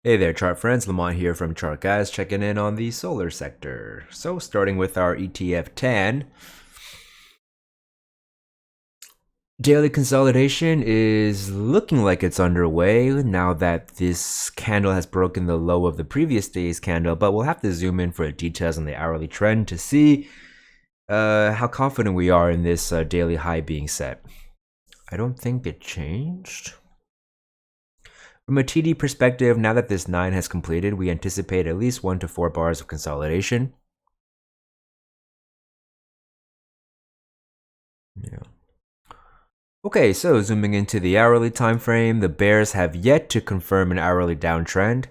Hey there, chart friends. Lamont here from JKS, checking in on the solar sector. So, starting with our ETF 10, daily consolidation is looking like it's underway now that this candle has broken the low of the previous day's candle, but we'll have to zoom in for details on the hourly trend to see how confident we are in this daily high being set. I don't think it changed. From a TD perspective, now that this 9 has completed, we anticipate at least 1 to 4 bars of consolidation. Yeah. Okay, so zooming into the hourly time frame, the bears have yet to confirm an hourly downtrend.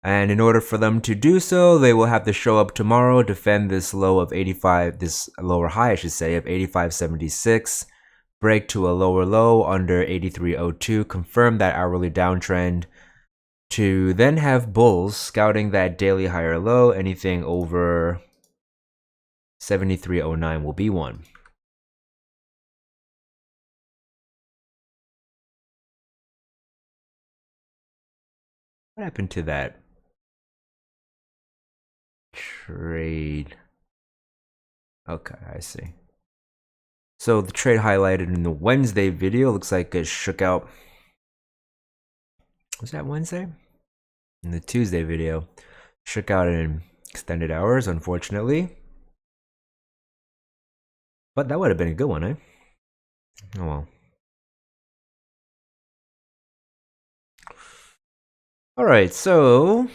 And in order for them to do so, they will have to show up tomorrow, defend this low of 85, this lower high, I should say, of 85.76, break to a lower low under 83.02, confirm that hourly downtrend, to then have bulls scouting that daily higher low. Anything over 73.09 will be one. What happened to that trade? Okay, I see. So the trade highlighted in the Wednesday video looks like it shook out. Was that Wednesday? In the Tuesday video, shook out in extended hours, unfortunately. But that would have been a good one, eh? Oh well. Alright, so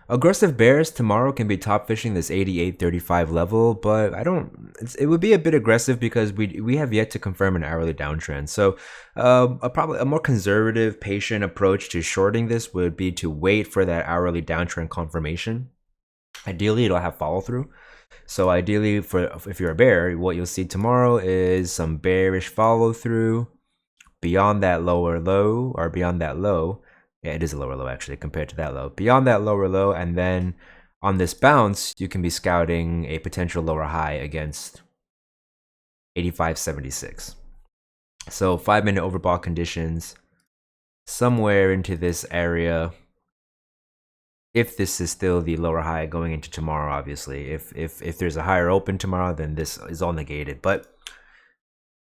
aggressive bears tomorrow can be top fishing this 88.35 level, but it would be a bit aggressive because we have yet to confirm an hourly downtrend. So probably a more conservative, patient approach to shorting this would be to wait for that hourly downtrend confirmation. Ideally, it'll have follow through. So ideally, if you're a bear, what you'll see tomorrow is some bearish follow through beyond that lower low, or beyond that low. Yeah, it is a lower low actually compared to that low. Beyond that lower low, and then on this bounce, you can be scouting a potential lower high against 85.76. So 5-minute overbought conditions somewhere into this area. If this is still the lower high going into tomorrow, obviously. If there's a higher open tomorrow, then this is all negated. But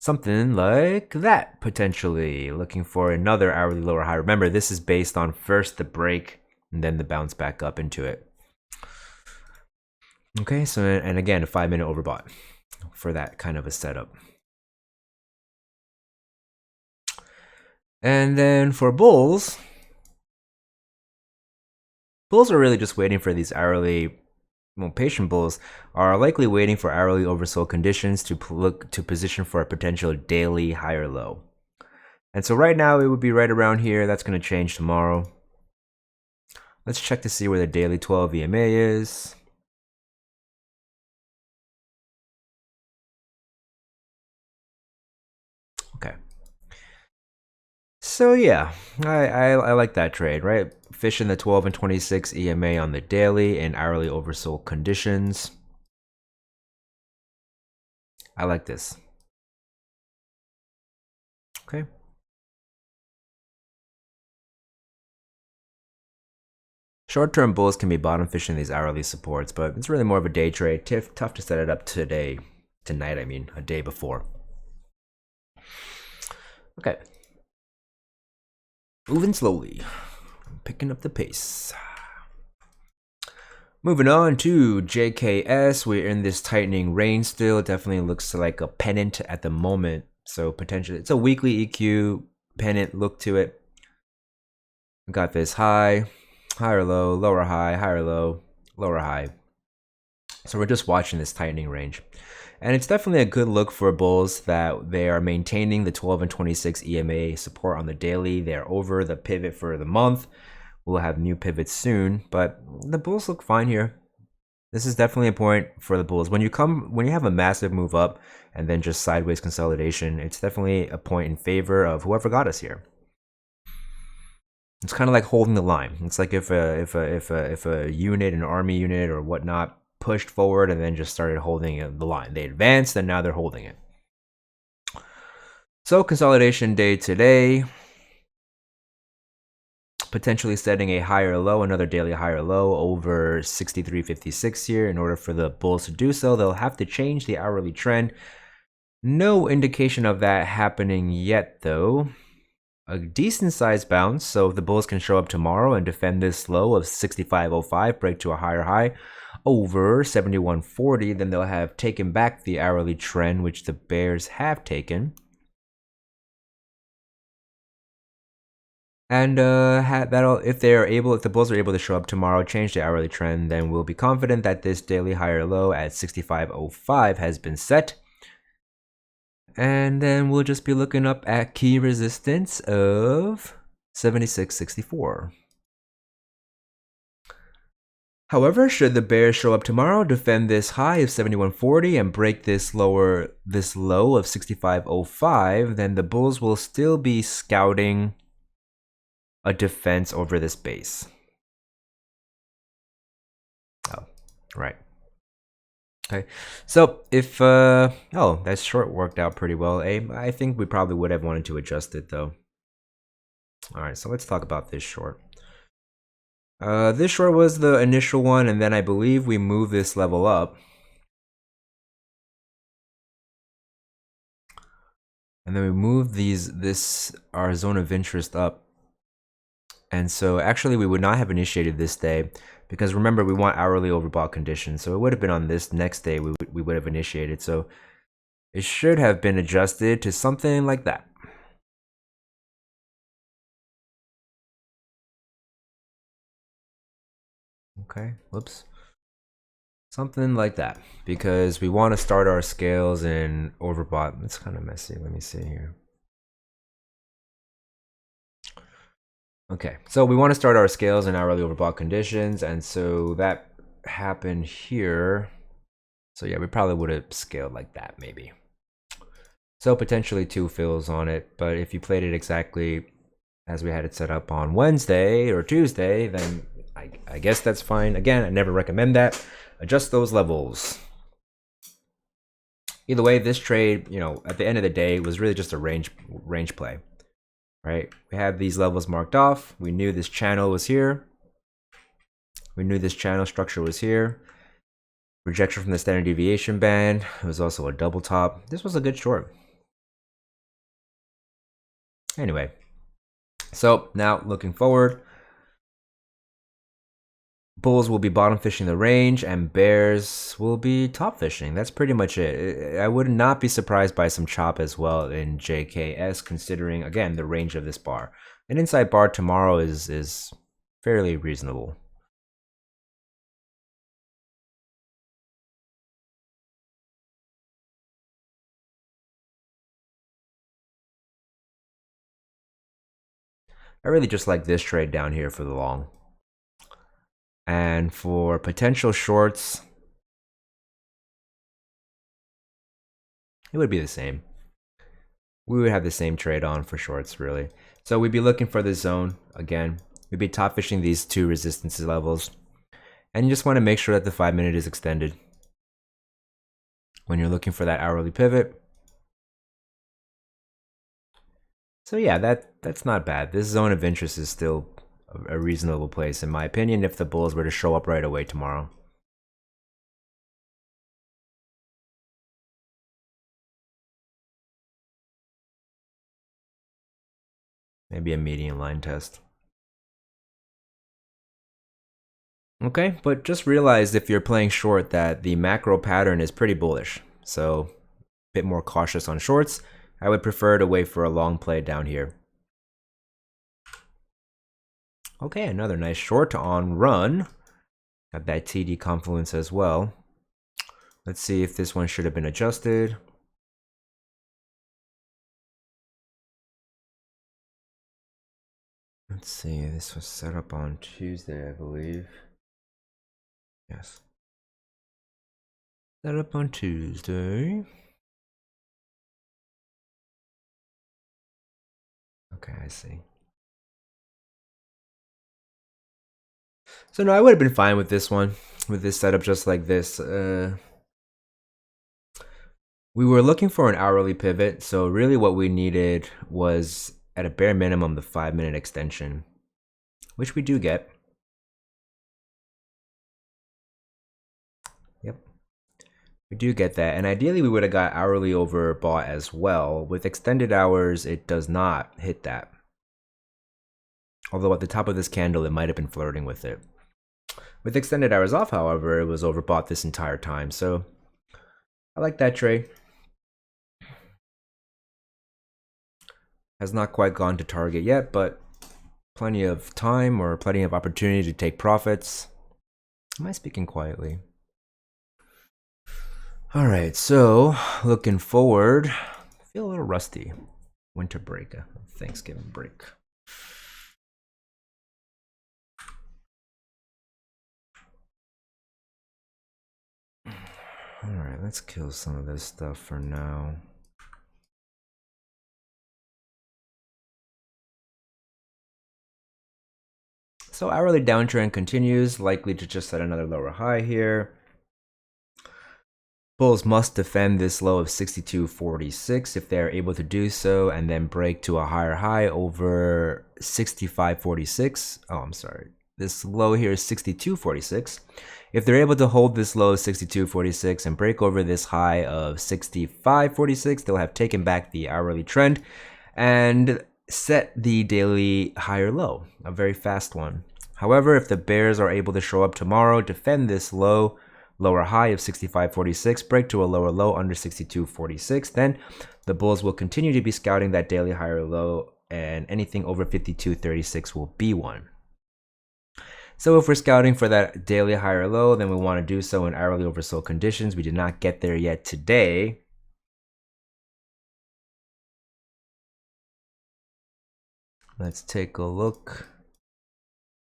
something like that, potentially. Looking for another hourly lower high. Remember, this is based on first the break and then the bounce back up into it. Okay, so, and again, a 5-minute overbought for that kind of a setup. And then for bulls are really just waiting for these hourly, patient bulls are likely waiting for hourly oversold conditions to look to position for a potential daily higher low. And so right now it would be right around here. That's going to change tomorrow. Let's check to see where the daily 12 EMA is. Okay. So yeah, I like that trade, right? Fish in the 12 and 26 EMA on the daily and hourly oversold conditions. I like this. Okay. Short-term bulls can be bottom fishing these hourly supports, but it's really more of a day trade. Tough to set it up tonight, I mean, a day before. Okay. Moving slowly, picking up the pace. Moving on to JKS, we're in this tightening range still. It definitely looks like a pennant at the moment. So potentially, it's a weekly EQ pennant look to it. We got this high, higher low, lower high, higher low, lower high. So we're just watching this tightening range. And it's definitely a good look for bulls that they are maintaining the 12 and 26 EMA support on the daily. They're over the pivot for the month. We'll have new pivots soon, but the bulls look fine here. This is definitely a point for the bulls. When you have a massive move up and then just sideways consolidation, it's definitely a point in favor of whoever got us here. It's kind of like holding the line. It's like if a unit, an army unit or whatnot, pushed forward and then just started holding the line. They advanced and now they're holding it. So consolidation day today. potentially setting a higher low, another daily higher low over 63.56 here. In order for the bulls to do so, they'll have to change the hourly trend. No indication of that happening yet, though. A decent sized bounce, so if the bulls can show up tomorrow and defend this low of 65.05, break to a higher high over 71.40, then they'll have taken back the hourly trend, which the bears have taken. And if the bulls are able to show up tomorrow, change the hourly trend, then we'll be confident that this daily higher low at 65.05 has been set. And then we'll just be looking up at key resistance of 76.64. However, should the bears show up tomorrow, defend this high of 71.40 and break this low of 65.05, then the bulls will still be scouting a defense over this base. Oh, right. Okay, so if oh, that short worked out pretty well. I think we probably would have wanted to adjust it though. All right, so let's talk about this short. This short was the initial one, and then I believe we moved this level up. And then we moved our zone of interest up. And so actually we would not have initiated this day because remember we want hourly overbought conditions. So it would have been on this next day we would have initiated. So it should have been adjusted to something like that. Okay, whoops. Something like that, because we want to start our scales in overbought. It's kind of messy. Let me see here. Okay, so we want to start our scales in hourly overbought conditions, and so that happened here. So yeah, we probably would have scaled like that maybe. So potentially 2 fills on it, but if you played it exactly as we had it set up on Wednesday or Tuesday, then I guess that's fine. Again, I never recommend that. Adjust those levels. Either way, this trade, at the end of the day, was really just a range play, right? We had these levels marked off. We knew this channel was here. We knew this channel structure was here. Rejection from the standard deviation band. It was also a double top. This was a good short. Anyway, so now looking forward, bulls will be bottom fishing the range and bears will be top fishing. That's pretty much it. I would not be surprised by some chop as well in JKS, considering again the range of this bar. An inside bar tomorrow is fairly reasonable. I really just like this trade down here for the long. And for potential shorts, it would be the same. We would have the same trade on for shorts, really. So we'd be looking for the zone again. We'd be top fishing these 2 resistance levels. And you just want to make sure that the 5-minute is extended when you're looking for that hourly pivot. So yeah, that's not bad. This zone of interest is still a reasonable place, in my opinion, if the bulls were to show up right away tomorrow. Maybe a median line test. Okay, but just realize if you're playing short that the macro pattern is pretty bullish. So a bit more cautious on shorts. I would prefer to wait for a long play down here. Okay, another nice short on run. Got that TD confluence as well. Let's see if this one should have been adjusted. Let's see, this was set up on Tuesday, I believe. Yes. Set up on Tuesday. Okay, I see. So no, I would have been fine with this one, with this setup just like this. We were looking for an hourly pivot, so really what we needed was, at a bare minimum, the 5-minute extension. which we do get. Yep, we do get that. And ideally, we would have got hourly overbought as well. With extended hours, it does not hit that. Although at the top of this candle, it might have been flirting with it. With extended hours off, however, it was overbought this entire time. So I like that trade. Has not quite gone to target yet, but plenty of time or plenty of opportunity to take profits. Am I speaking quietly? All right, so looking forward, I feel a little rusty. Winter break, Thanksgiving break. All right, let's kill some of this stuff for now. So hourly downtrend continues, likely to just set another lower high here. Bulls must defend this low of 62.46 if they are able to do so, and then break to a higher high over 65.46. Oh, I'm sorry. This low here is 62.46. If they're able to hold this low of 62.46 and break over this high of 65.46, they'll have taken back the hourly trend and set the daily higher low, a very fast one. However, if the bears are able to show up tomorrow, defend this lower high of 65.46, break to a lower low under 62.46, then the bulls will continue to be scouting that daily higher low, and anything over 52.36 will be one. So if we're scouting for that daily higher low, then we want to do so in hourly oversold conditions. We did not get there yet today. Let's take a look.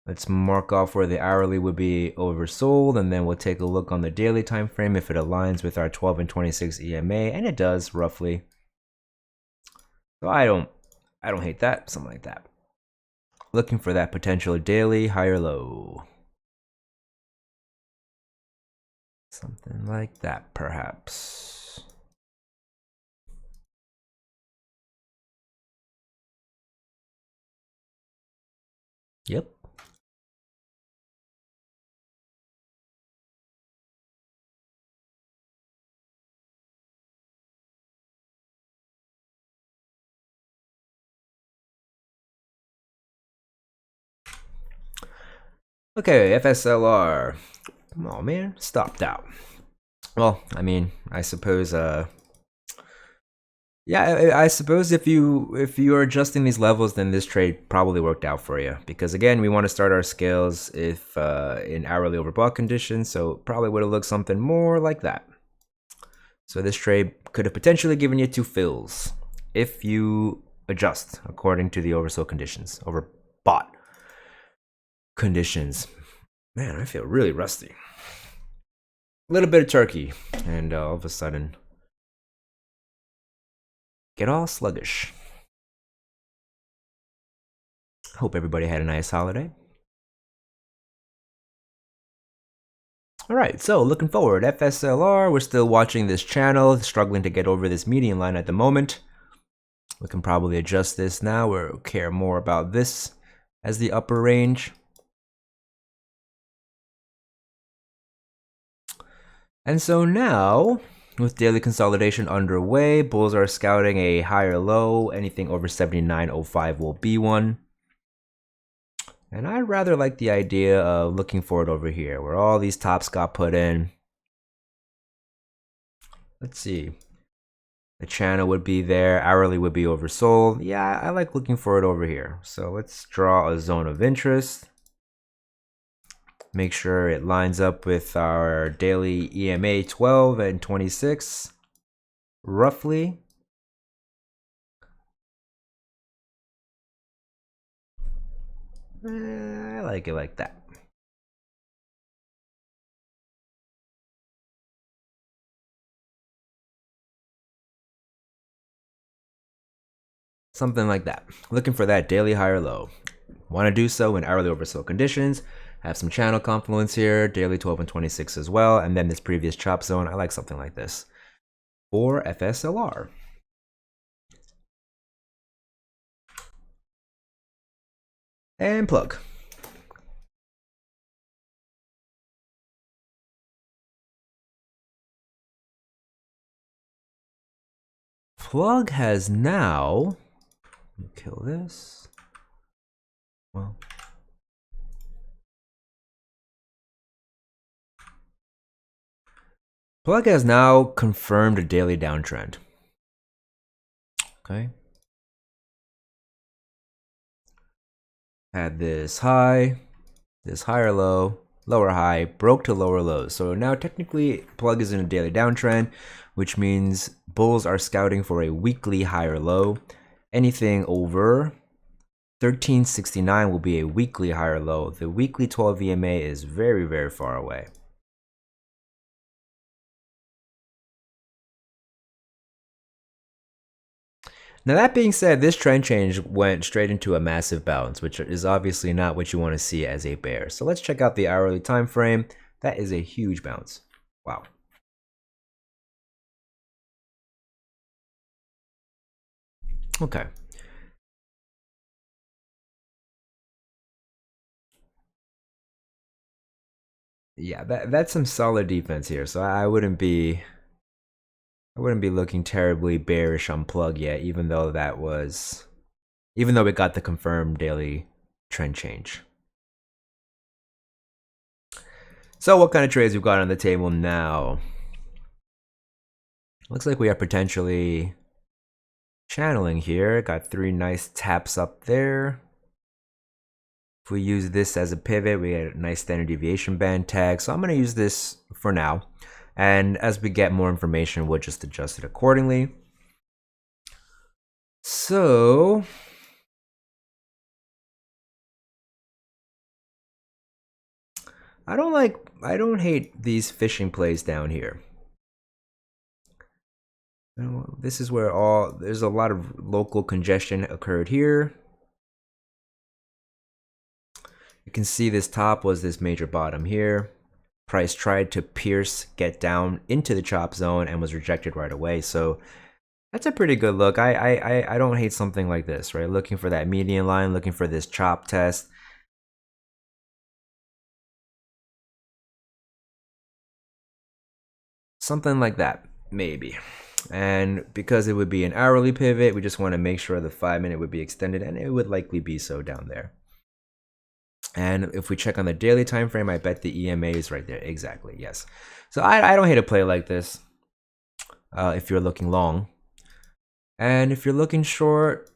Let's mark off where the hourly would be oversold, and then we'll take a look on the daily time frame if it aligns with our 12 and 26 EMA, and it does roughly. So I don't hate that, something like that. Looking for that potential daily higher low. Something like that, perhaps. Yep. Okay, FSLR. Oh man, stopped out. Well, I mean, I suppose yeah, I suppose if you are adjusting these levels, then this trade probably worked out for you, because again, we want to start our scales if in hourly overbought conditions, so probably would have looked something more like that. So this trade could have potentially given you 2 fills if you adjust according to the oversold conditions, overbought conditions. Man, I feel really rusty. A little bit of turkey, and all of a sudden, get all sluggish. Hope everybody had a nice holiday. All right, so looking forward, FSLR, we're still watching this channel, struggling to get over this median line at the moment. We can probably adjust this now. We'll care more about this as the upper range. And so now, with daily consolidation underway, bulls are scouting a higher low. Anything over 79.05 will be one. And I rather like the idea of looking forward over here, where all these tops got put in. Let's see. The channel would be there, hourly would be oversold. Yeah, I like looking forward over here. So let's draw a zone of interest. Make sure it lines up with our daily EMA 12 and 26, roughly. I like it like that. Something like that. Looking for that daily higher low. Want to do so in hourly oversold conditions. Have some channel confluence here, daily 12 and 26 as well, and then this previous chop zone. I like something like this for FSLR. And plug. plug has now, let me kill this. Well, plug has now confirmed a daily downtrend. Okay. Had this high, this higher low, lower high, broke to lower lows. So now technically plug is in a daily downtrend, which means bulls are scouting for a weekly higher low. Anything over 1369 will be a weekly higher low. The weekly 12 EMA is very, very far away. Now that being said, this trend change went straight into a massive bounce, which is obviously not what you want to see as a bear. So let's check out the hourly time frame. That is a huge bounce. Wow. Okay. Yeah, that's some solid defense here. So I wouldn't be looking terribly bearish on plug yet, even though we got the confirmed daily trend change. So what kind of trades we've got on the table now? Looks like we are potentially channeling here. Got 3 nice taps up there. If we use this as a pivot, we get a nice standard deviation band tag. So I'm going to use this for now. And as we get more information, we'll just adjust it accordingly. So I don't hate these fishing plays down here. This is where there's a lot of local congestion occurred here. You can see this top was this major bottom here. Price tried to get down into the chop zone and was rejected right away. So that's a pretty good look. I don't hate something like this, right? Looking for that median line, looking for this chop test. Something like that, maybe. And because it would be an hourly pivot, we just want to make sure the 5-minute would be extended, and it would likely be so down there. And if we check on the daily time frame, I bet the EMA is right there. Exactly, yes. So I don't hate a play like this if you're looking long. And if you're looking short,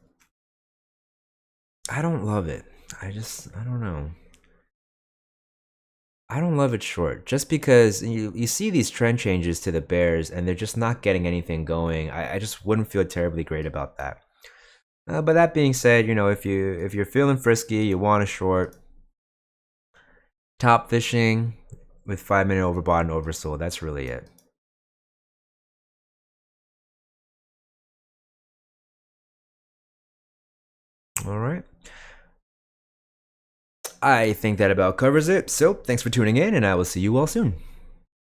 I don't love it. I don't know. I don't love it short, just because you see these trend changes to the bears and they're just not getting anything going. I just wouldn't feel terribly great about that. But that being said, you know, if you're feeling frisky, you want a short, top fishing with 5-minute overbought and oversold. That's really it. All right. I think that about covers it. So thanks for tuning in, and I will see you all soon.